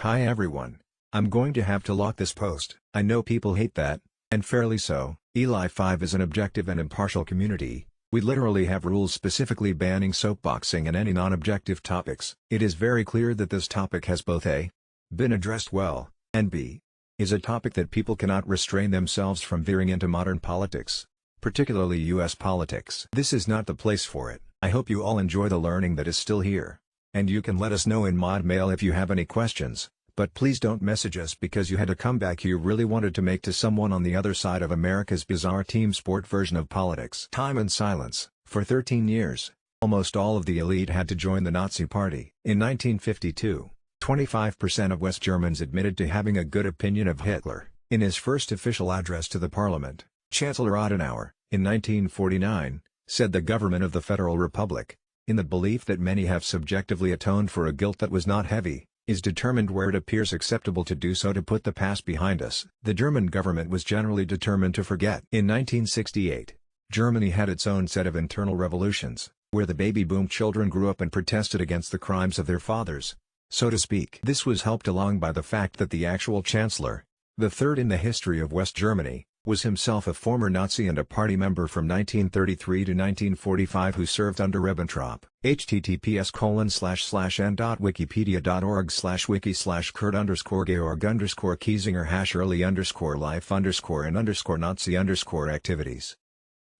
Hi everyone. I'm going to have to lock this post. I know people hate that, and fairly so. Eli 5 is an objective and impartial community. We literally have rules specifically banning soapboxing and any non-objective topics. It is very clear that this topic has both A. been addressed well, and B. is a topic that people cannot restrain themselves from veering into modern politics, particularly US politics. This is not the place for it. I hope you all enjoy the learning that is still here. And you can let us know in mod mail if you have any questions, but please don't message us because you had a comeback you really wanted to make to someone on the other side of America's bizarre team sport version of politics. Time and silence. For 13 years, almost all of the elite had to join the Nazi Party. In 1952, 25% of West Germans admitted to having a good opinion of Hitler. In his first official address to the parliament, Chancellor Adenauer, in 1949, said the government of the Federal Republic, in the belief that many have subjectively atoned for a guilt that was not heavy, is determined where it appears acceptable to do so to put the past behind us. The German government was generally determined to forget. In 1968, Germany had its own set of internal revolutions, where the baby boom children grew up and protested against the crimes of their fathers, so to speak. This was helped along by the fact that the actual chancellor, the third in the history of West Germany, was himself a former Nazi and a party member from 1933 to 1945 who served under Ribbentrop. https://n.wikipedia.org/wiki/Kurt_Georg_life_and_Nazi_activities.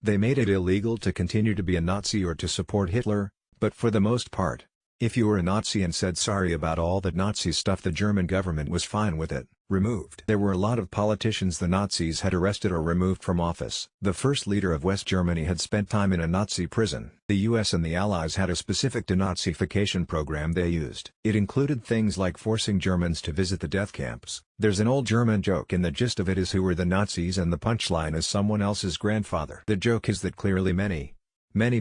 They made it illegal to continue to be a Nazi or to support Hitler, but for the most part, if you were a Nazi and said sorry about all that Nazi stuff, the German government was fine with it. Removed. There were a lot of politicians the Nazis had arrested or removed from office. The first leader of West Germany had spent time in a Nazi prison. The US and the Allies had a specific denazification program they used. It included things like forcing Germans to visit the death camps. There's an old German joke and the gist of it is who were the Nazis and the punchline is someone else's grandfather. The joke is that clearly many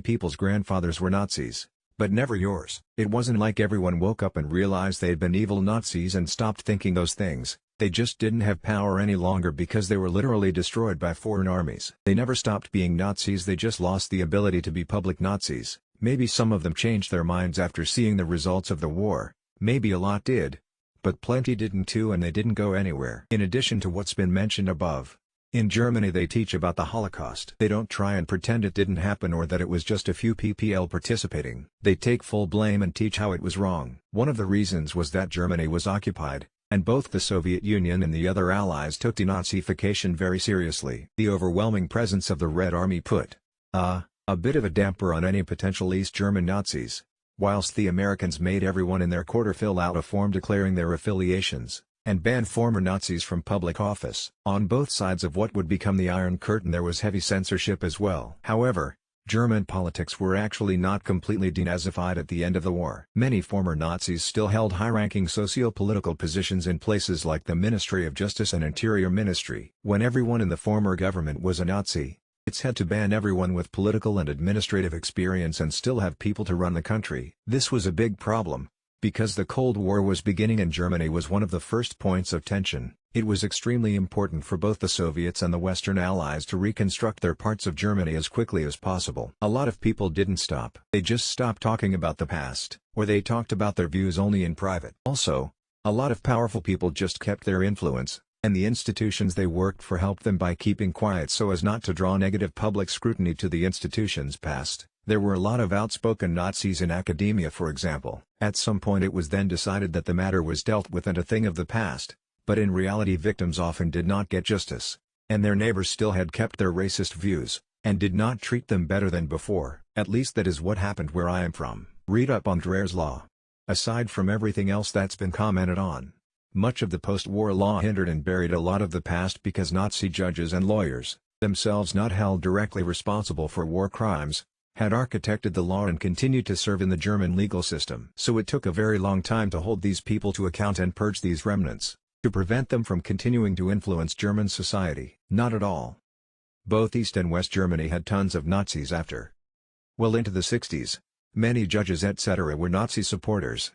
people's grandfathers were Nazis, but never yours. It wasn't like everyone woke up and realized they'd been evil Nazis and stopped thinking those things. They just didn't have power any longer because they were literally destroyed by foreign armies. They never stopped being Nazis, they just lost the ability to be public Nazis. Maybe some of them changed their minds after seeing the results of the war, maybe a lot did, but plenty didn't too, and they didn't go anywhere. In addition to what's been mentioned above, in Germany they teach about the Holocaust. They don't try and pretend it didn't happen or that it was just a few PPL participating. They take full blame and teach how it was wrong. One of the reasons was that Germany was occupied, and both the Soviet Union and the other allies took denazification very seriously. The overwhelming presence of the Red Army put a bit of a damper on any potential East German Nazis, whilst the Americans made everyone in their quarter fill out a form declaring their affiliations, and banned former Nazis from public office. On both sides of what would become the Iron Curtain there was heavy censorship as well. However, German politics were actually not completely denazified at the end of the war. Many former Nazis still held high-ranking socio-political positions in places like the Ministry of Justice and Interior Ministry. When everyone in the former government was a Nazi, it's had to ban everyone with political and administrative experience and still have people to run the country. This was a big problem, because the Cold War was beginning and Germany was one of the first points of tension. It was extremely important for both the Soviets and the Western Allies to reconstruct their parts of Germany as quickly as possible. A lot of people didn't stop. They just stopped talking about the past, or they talked about their views only in private. Also, a lot of powerful people just kept their influence, and the institutions they worked for helped them by keeping quiet so as not to draw negative public scrutiny to the institution's past. There were a lot of outspoken Nazis in academia, for example. At some point it was then decided that the matter was dealt with and a thing of the past. But in reality victims often did not get justice, and their neighbors still had kept their racist views, and did not treat them better than before. At least that is what happened where I am from. Read up on Dreyer's Law. Aside from everything else that's been commented on, much of the post-war law hindered and buried a lot of the past because Nazi judges and lawyers, themselves not held directly responsible for war crimes, had architected the law and continued to serve in the German legal system. So it took a very long time to hold these people to account and purge these remnants, to prevent them from continuing to influence German society. Not at all. Both East and West Germany had tons of Nazis after. Well into the 60s, many judges etc. were Nazi supporters.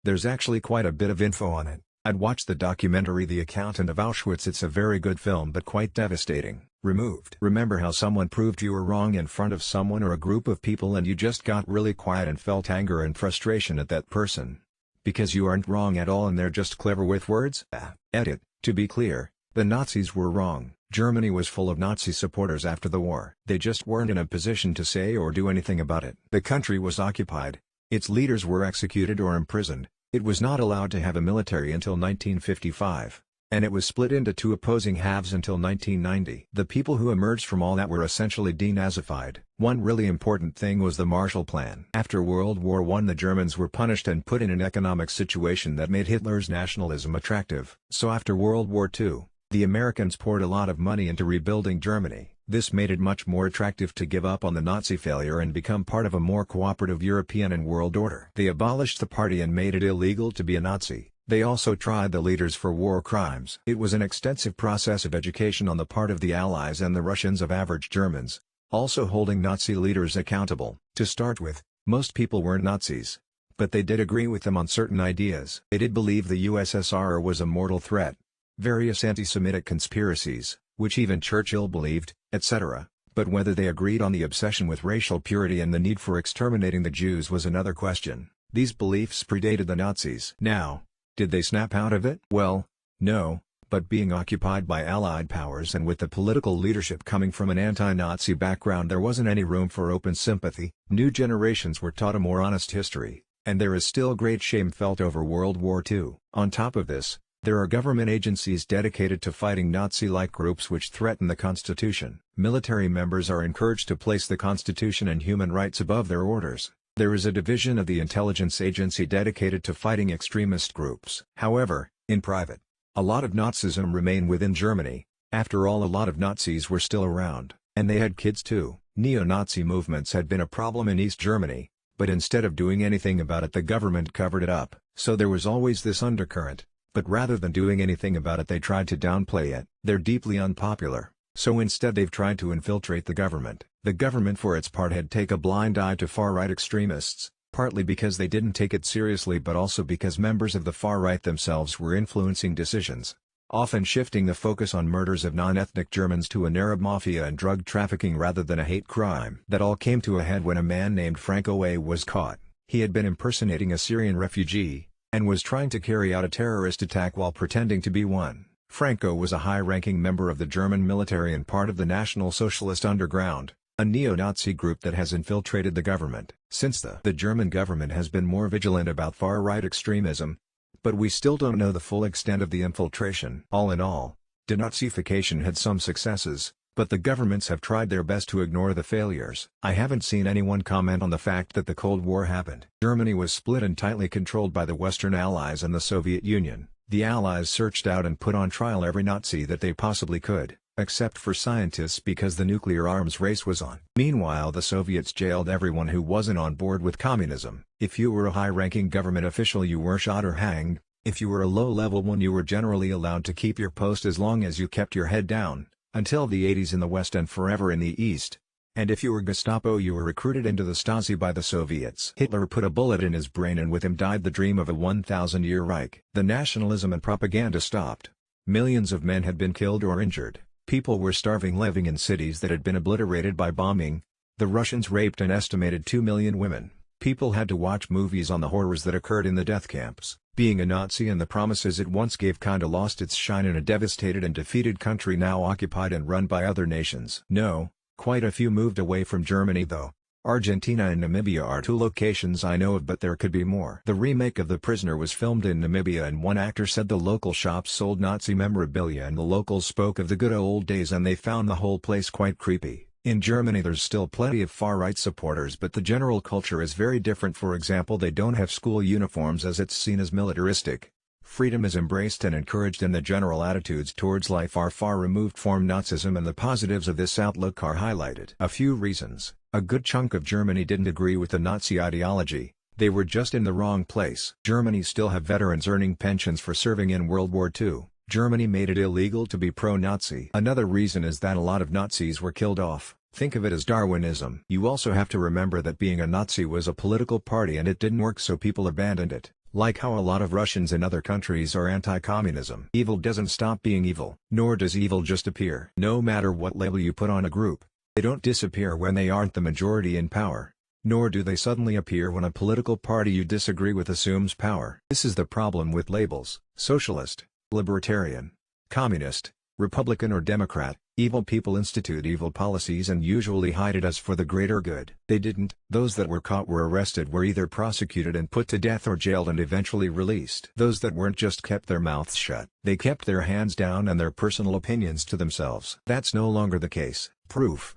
There's actually quite a bit of info on it. I'd watched the documentary The Accountant of Auschwitz. It's a very good film but quite devastating. Removed. Remember how someone proved you were wrong in front of someone or a group of people and you just got really quiet and felt anger and frustration at that person, because you aren't wrong at all and they're just clever with words? Edit. To be clear, the Nazis were wrong. Germany was full of Nazi supporters after the war. They just weren't in a position to say or do anything about it. The country was occupied. Its leaders were executed or imprisoned. It was not allowed to have a military until 1955. And it was split into two opposing halves until 1990. The people who emerged from all that were essentially denazified. One really important thing was the Marshall Plan. After World War I, the Germans were punished and put in an economic situation that made Hitler's nationalism attractive. So after World War II, the Americans poured a lot of money into rebuilding Germany. This made it much more attractive to give up on the Nazi failure and become part of a more cooperative European and world order. They abolished the party and made it illegal to be a Nazi. They also tried the leaders for war crimes. It was an extensive process of education on the part of the Allies and the Russians of average Germans, also holding Nazi leaders accountable. To start with, most people weren't Nazis. But they did agree with them on certain ideas. They did believe the USSR was a mortal threat. Various anti-Semitic conspiracies, which even Churchill believed, etc. But whether they agreed on the obsession with racial purity and the need for exterminating the Jews was another question. These beliefs predated the Nazis. Now, did they snap out of it? Well, no, but being occupied by Allied powers and with the political leadership coming from an anti-Nazi background, there wasn't any room for open sympathy. New generations were taught a more honest history, and there is still great shame felt over World War II. On top of this, there are government agencies dedicated to fighting Nazi-like groups which threaten the Constitution. Military members are encouraged to place the Constitution and human rights above their orders. There is a division of the intelligence agency dedicated to fighting extremist groups. However, in private, a lot of Nazism remained within Germany. After all, a lot of Nazis were still around, and they had kids too. Neo-Nazi movements had been a problem in East Germany, but instead of doing anything about it, the government covered it up. So there was always this undercurrent, but rather than doing anything about it, they tried to downplay it. They're deeply unpopular, so instead they've tried to infiltrate the government. The government for its part had taken a blind eye to far-right extremists, partly because they didn't take it seriously but also because members of the far-right themselves were influencing decisions, often shifting the focus on murders of non-ethnic Germans to an Arab mafia and drug trafficking rather than a hate crime. That all came to a head when a man named Franco A. was caught. He had been impersonating a Syrian refugee, and was trying to carry out a terrorist attack while pretending to be one. Franco was a high-ranking member of the German military and part of the National Socialist Underground, a neo-Nazi group that has infiltrated the government. Since the German government has been more vigilant about far-right extremism, but we still don't know the full extent of the infiltration. All in all, denazification had some successes, but the governments have tried their best to ignore the failures. I haven't seen anyone comment on the fact that the Cold War happened. Germany was split and tightly controlled by the Western Allies and the Soviet Union. The Allies searched out and put on trial every Nazi that they possibly could, except for scientists because the nuclear arms race was on. Meanwhile, the Soviets jailed everyone who wasn't on board with communism. If you were a high-ranking government official, you were shot or hanged. If you were a low-level one, you were generally allowed to keep your post as long as you kept your head down, until the 80s in the West and forever in the East. And if you were Gestapo, you were recruited into the Stasi by the Soviets. Hitler put a bullet in his brain, and with him died the dream of a 1,000-year Reich. The nationalism and propaganda stopped. Millions of men had been killed or injured. People were starving, living in cities that had been obliterated by bombing. The Russians raped an estimated 2 million women. People had to watch movies on the horrors that occurred in the death camps. Being a Nazi and the promises it once gave kinda lost its shine in a devastated and defeated country now occupied and run by other nations. No, quite a few moved away from Germany though. Argentina and Namibia are two locations I know of, but there could be more. The remake of The Prisoner was filmed in Namibia, and one actor said the local shops sold Nazi memorabilia and the locals spoke of the good old days and they found the whole place quite creepy. In Germany there's still plenty of far-right supporters, but the general culture is very different. For example, they don't have school uniforms as it's seen as militaristic. Freedom is embraced and encouraged, and the general attitudes towards life are far removed from Nazism, and the positives of this outlook are highlighted. A few reasons. A good chunk of Germany didn't agree with the Nazi ideology. They were just in the wrong place. Germany still have veterans earning pensions for serving in World War II. Germany made it illegal to be pro-Nazi. Another reason is that a lot of Nazis were killed off. Think of it as Darwinism. You also have to remember that being a Nazi was a political party and it didn't work, so people abandoned it. Like how a lot of Russians in other countries are anti-communism. Evil doesn't stop being evil, nor does evil just appear. No matter what label you put on a group, they don't disappear when they aren't the majority in power. Nor do they suddenly appear when a political party you disagree with assumes power. This is the problem with labels: socialist, libertarian, communist, Republican or Democrat. Evil people institute evil policies and usually hide it as for the greater good. They didn't. Those that were caught were arrested, were either prosecuted and put to death or jailed and eventually released. Those that weren't just kept their mouths shut. They kept their hands down and their personal opinions to themselves. That's no longer the case. Proof: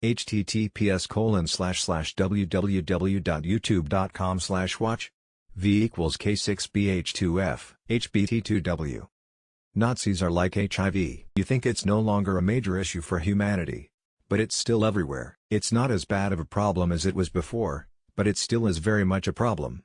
https://www.youtube.com/watch v=k6bh2f hbt2w. Nazis are like HIV. You think it's no longer a major issue for humanity. But it's still everywhere. It's not as bad of a problem as it was before, but it still is very much a problem.